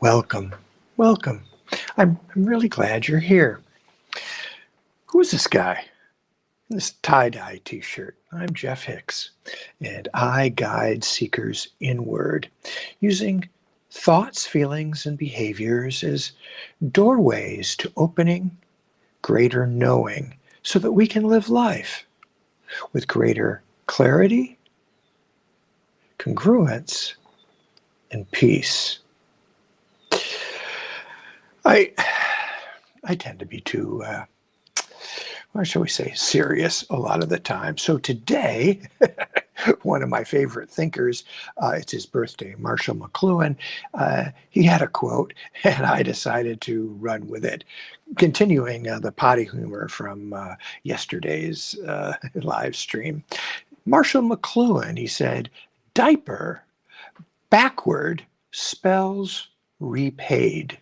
Welcome, welcome. I'm really glad you're here. Who's this guy in this tie-dye t-shirt? I'm Jeff Hicks, and I guide seekers inward using thoughts, feelings, and behaviors as doorways to opening greater knowing so that we can live life with greater clarity, congruence, and peace. I tend to be too, or shall we say, serious a lot of the time. So today, one of my favorite thinkers, it's his birthday, Marshall McLuhan, he had a quote, and I decided to run with it, continuing the potty humor from yesterday's live stream. Marshall McLuhan, he said, "Diaper backward spells repaid."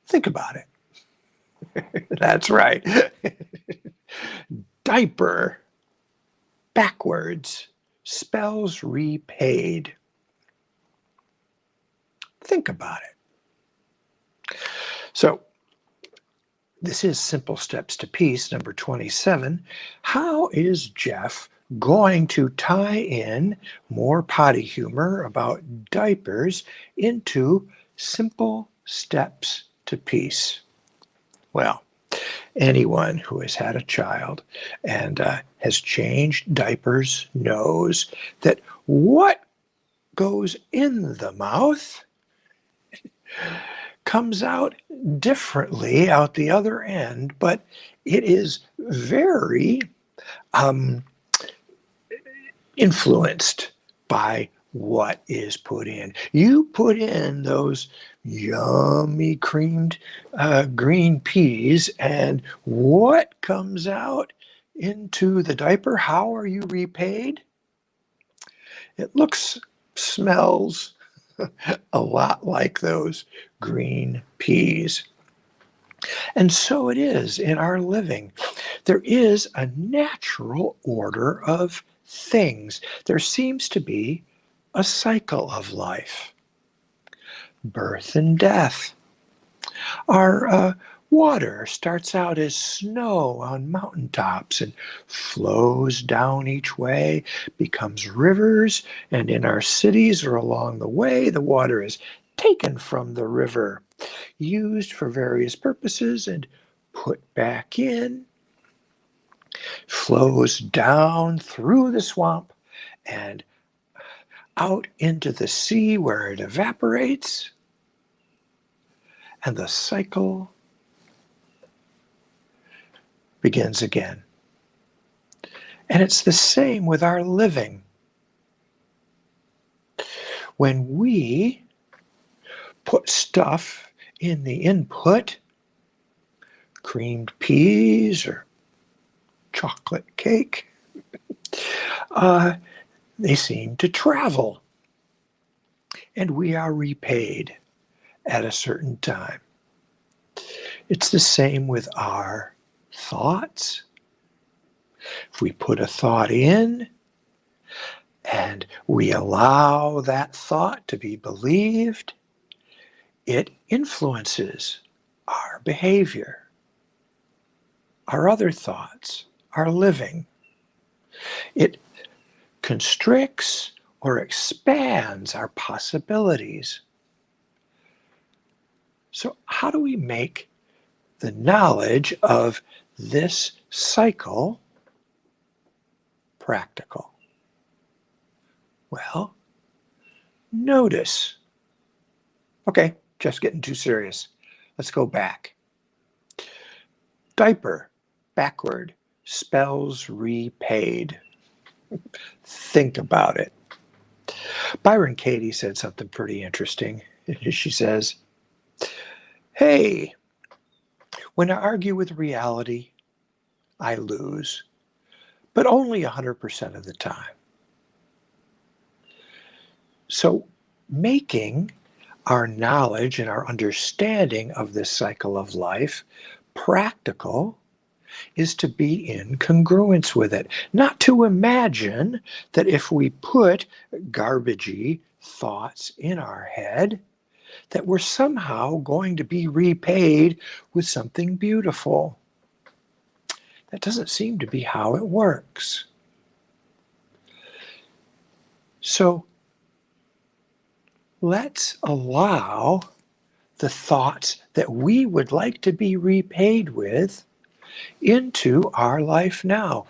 Think about it. That's right. Diaper backwards spells repaid. Think about it. So, this is Simple Steps to Peace, number 27. How is Jeff going to tie in more potty humor about diapers into simple steps to peace? Well, anyone who has had a child and has changed diapers knows that what goes in the mouth comes out differently out the other end, but it is very influenced by what is put in. You put in those yummy creamed green peas, and what comes out into the diaper? How are you repaid? It looks, smells a lot like those green peas. And so it is in our living. There is a natural order of things. There seems to be a cycle of life. Birth and death. Our water starts out as snow on mountaintops and flows down each way, becomes rivers, and in our cities or along the way, the water is taken from the river, used for various purposes, and put back in, flows down through the swamp and out into the sea where it evaporates, and the cycle begins again. And it's the same with our living. When we put stuff in the input, creamed peas or chocolate cake, they seem to travel, and we are repaid at a certain time. It's the same with our thoughts. If we put a thought in and we allow that thought to be believed, it influences our behavior, our other thoughts, our living. It constricts or expands our possibilities. So how do we make the knowledge of this cycle practical? Well, notice. Okay, just getting too serious. Let's go back. Diaper, backward, spells repaid. Think about it. Byron Katie said something pretty interesting. She says, "Hey, when I argue with reality, I lose, but only 100% of the time." So making our knowledge and our understanding of this cycle of life practical is to be in congruence with it, not to imagine that if we put garbagey thoughts in our head, that we're somehow going to be repaid with something beautiful. That doesn't seem to be how it works. So let's allow the thoughts that we would like to be repaid with into our life now.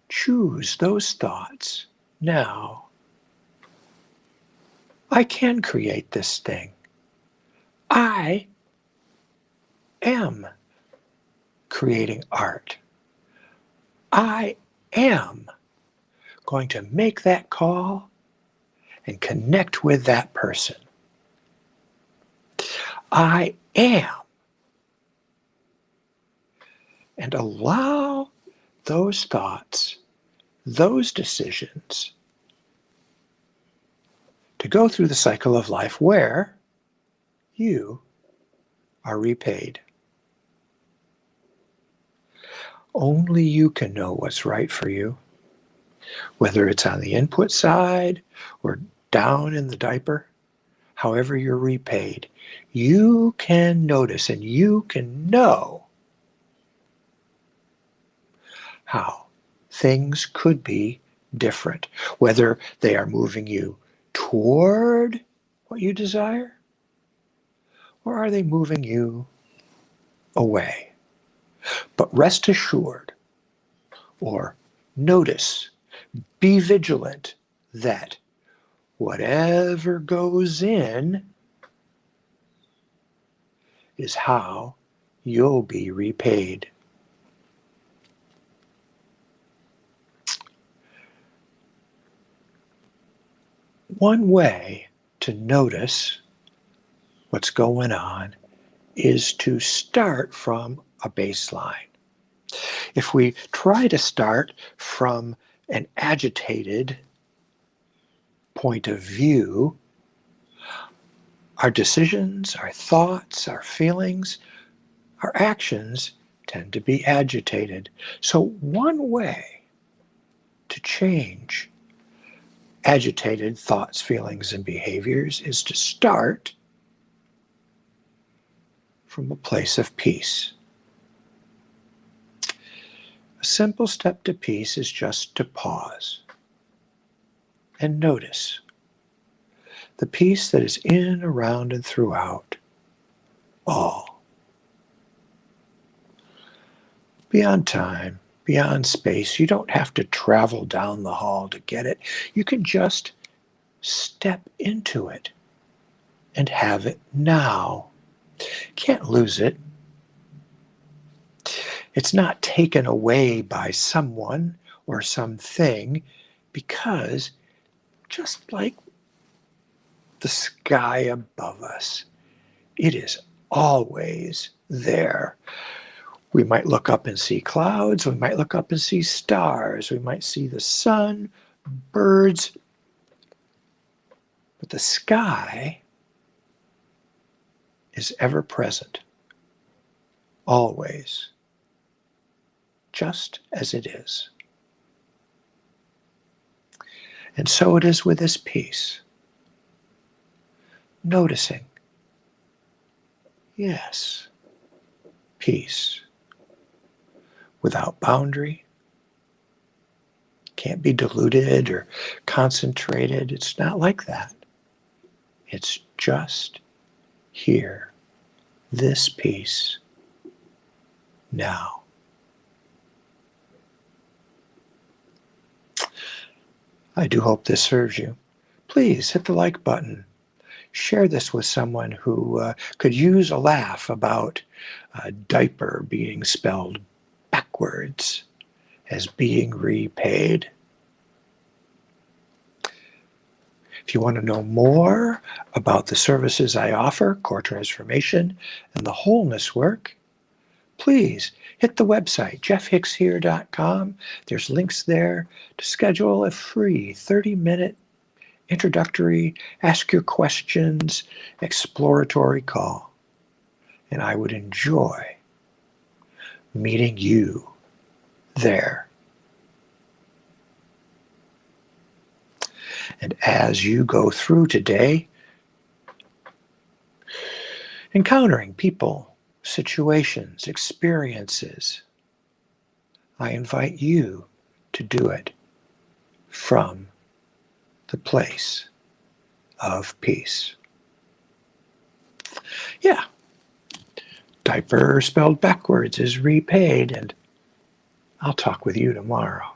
Choose those thoughts now. I can create this thing. I am creating art. I am going to make that call and connect with that person. I am. And allow those thoughts, those decisions, to go through the cycle of life where you are repaid. Only you can know what's right for you, whether it's on the input side or down in the diaper, however you're repaid. You can notice and you can know how things could be different, whether they are moving you toward what you desire, or are they moving you away? But rest assured, or notice, be vigilant that whatever goes in is how you'll be repaid. One way to notice what's going on is to start from a baseline. If we try to start from an agitated point of view, our decisions, our thoughts, our feelings, our actions tend to be agitated. So one way to change agitated thoughts, feelings, and behaviors is to start from a place of peace. A simple step to peace is just to pause and notice the peace that is in, around, and throughout all. Beyond time, beyond space, you don't have to travel down the hall to get it. You can just step into it and have it now. Can't lose it. It's not taken away by someone or something, because just like the sky above us, it is always there. We might look up and see clouds, we might look up and see stars, we might see the sun, birds, but the sky is ever present, always, just as it is. And so it is with this peace. Noticing, yes, peace, without boundary, can't be diluted or concentrated. It's not like that. It's just here, this peace, now. I do hope this serves you. Please hit the like button. Share this with someone who could use a laugh about diaper being spelled backwards as being repaid. If you want to know more about the services I offer, Core Transformation and the Wholeness Work, please hit the website, jeffhickshere.com. There's links there to schedule a free 30-minute introductory, ask your questions, exploratory call. And I would enjoy meeting you there. And as you go through today, encountering people, situations, experiences, I invite you to do it from the place of peace. Yeah, diaper spelled backwards is repaid, and I'll talk with you tomorrow.